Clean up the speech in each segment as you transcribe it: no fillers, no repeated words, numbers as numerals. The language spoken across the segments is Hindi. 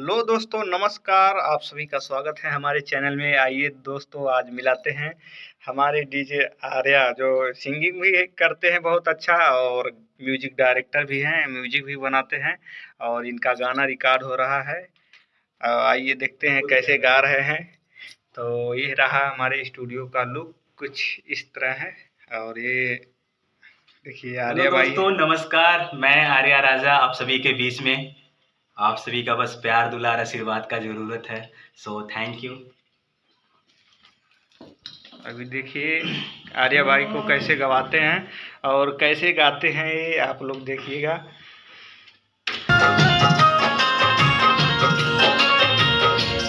हेलो दोस्तों, नमस्कार। आप सभी का स्वागत है हमारे चैनल में। आइए दोस्तों, आज मिलाते हैं हमारे डीजे आर्या, जो सिंगिंग भी करते हैं बहुत अच्छा और म्यूजिक डायरेक्टर भी हैं, म्यूजिक भी बनाते हैं और इनका गाना रिकॉर्ड हो रहा है। आइए देखते हैं कैसे गा रहे हैं। तो ये रहा हमारे स्टूडियो का लुक, कुछ इस तरह है। और ये देखिए हेलो आर्या भाई। दोस्तों, नमस्कार। मैं आर्या राजा आप सभी के बीच में। आप सभी का बस प्यार दुलार आशीर्वाद का जरूरत है। So thank you. अभी देखिए आर्या भाई को कैसे गवाते हैं और कैसे गाते हैं, ये आप लोग देखिएगा।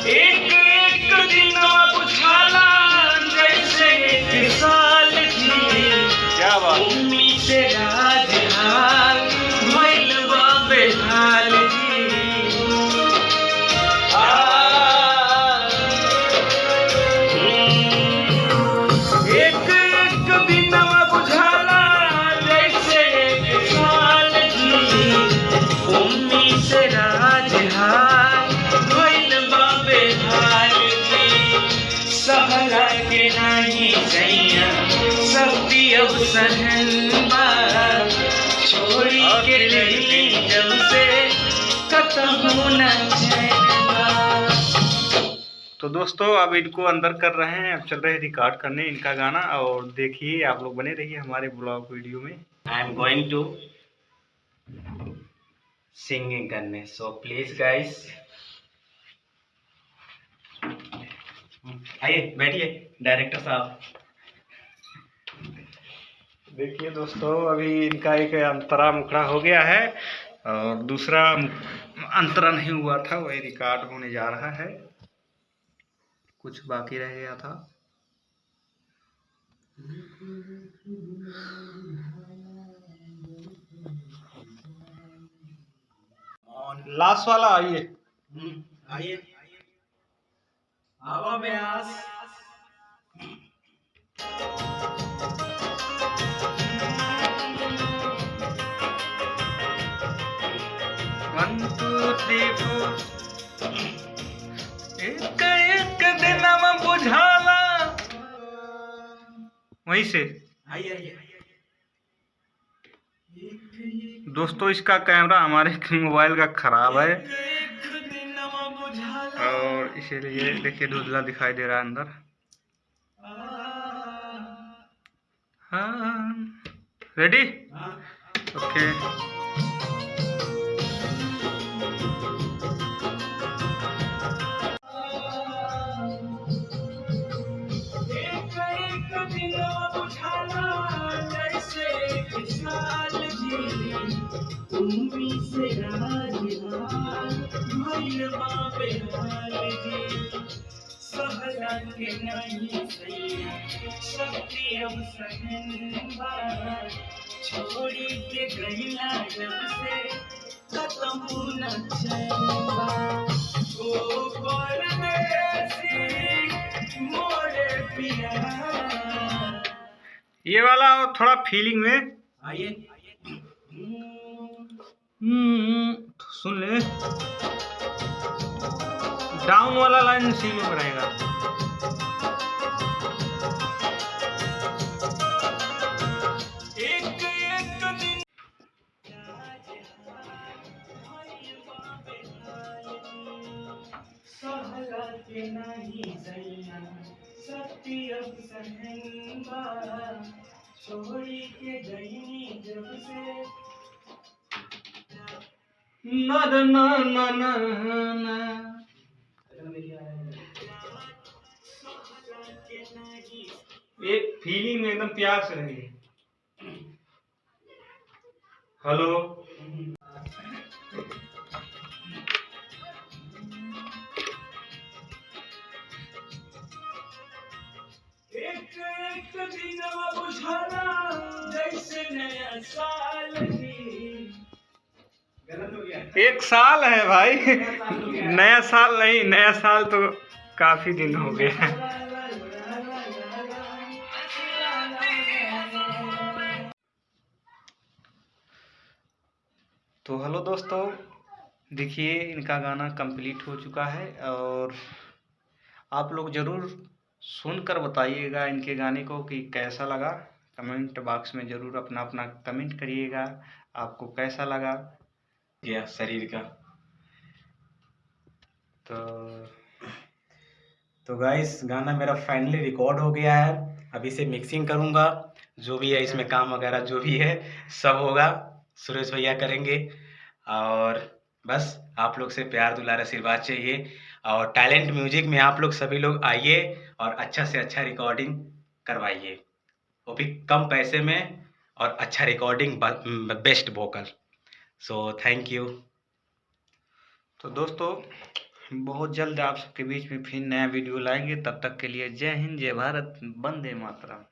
एक एक दिन बुझाला जैसे एक साल जी, क्या बात। उम्मीद से राजहाल भइल बा बेहाल जी। एक एक दिन बुझाला जैसे एक साल जी, उम्मीद से राजहाल भइल बा बेहाल जी। सहला के नाही सैया शक्ति अब सहन बा, छोड़ी के गई जब से खत्म न चैन बा। तो दोस्तों अब इनको अंदर कर रहे हैं, अब चल रहे हैं रिकॉर्ड करने इनका गाना। और देखिए आप लोग बने रहिए हमारे ब्लॉग वीडियो में। I am going to singing करने, सो प्लीज गाइस आइए बैठिए डायरेक्टर साहब। देखिए दोस्तों, अभी इनका एक अंतरा मुखड़ा हो गया है और दूसरा अंतरा नहीं हुआ था, वही रिकॉर्ड होने जा रहा है। कुछ बाकी रह गया था। लास्ट वाला आइए। आइए हवा में आस। One two three four. एक एक दिन बुझाला, वहीं से। आइए आइए दोस्तों इसका कैमरा हमारे मोबाइल का खराब है और इसीलिए देखिए धुंधला दिखाई दे रहा है अंदर। हाँ, रेडी, ओके। सहला के नहीं सैया शक्ति अब सहन बा, छोड़ी के गईला जब से खत्म न चैन बा। ओ परदेसी मोरे पिया। ये वाला और थोड़ा फीलिंग में आइए सुन ले। डाउन वाला लाइन सी में रहेगा। एक एक दिन सहला के नहीं सैया शक्ति अब सहन बा, छोड़ी के गई जब से ना ना ना ना ना। एक फीलिंग में एकदम प्यार से रहेंगे। हेलो, एक एक दिन बुझाना जैसे नया साल ही। गलत हो गया। एक साल है भाई, नया साल नहीं, नया साल तो काफी दिन हो गए हैं। तो हेलो दोस्तों, देखिए इनका गाना कंप्लीट हो चुका है और आप लोग ज़रूर सुनकर बताइएगा इनके गाने को कि कैसा लगा। कमेंट बॉक्स में ज़रूर अपना अपना कमेंट करिएगा, आपको कैसा लगा। गया शरीर का। तो गाइस गाना मेरा फाइनली रिकॉर्ड हो गया है। अभी इसे मिक्सिंग करूँगा, जो भी है इसमें काम वगैरह जो भी है सब होगा सुरेश भैया करेंगे। और बस आप लोग से प्यार दुलार आशीर्वाद चाहिए और टैलेंट म्यूजिक में आप लोग सभी लोग आइए और अच्छा से अच्छा रिकॉर्डिंग करवाइए, वो भी कम पैसे में और अच्छा recording, best vocal. So thank you. तो दोस्तों बहुत जल्द आप सबके बीच में फिर नया वीडियो लाएंगे, तब तक के लिए जय हिंद, जय भारत, वंदे मातरम।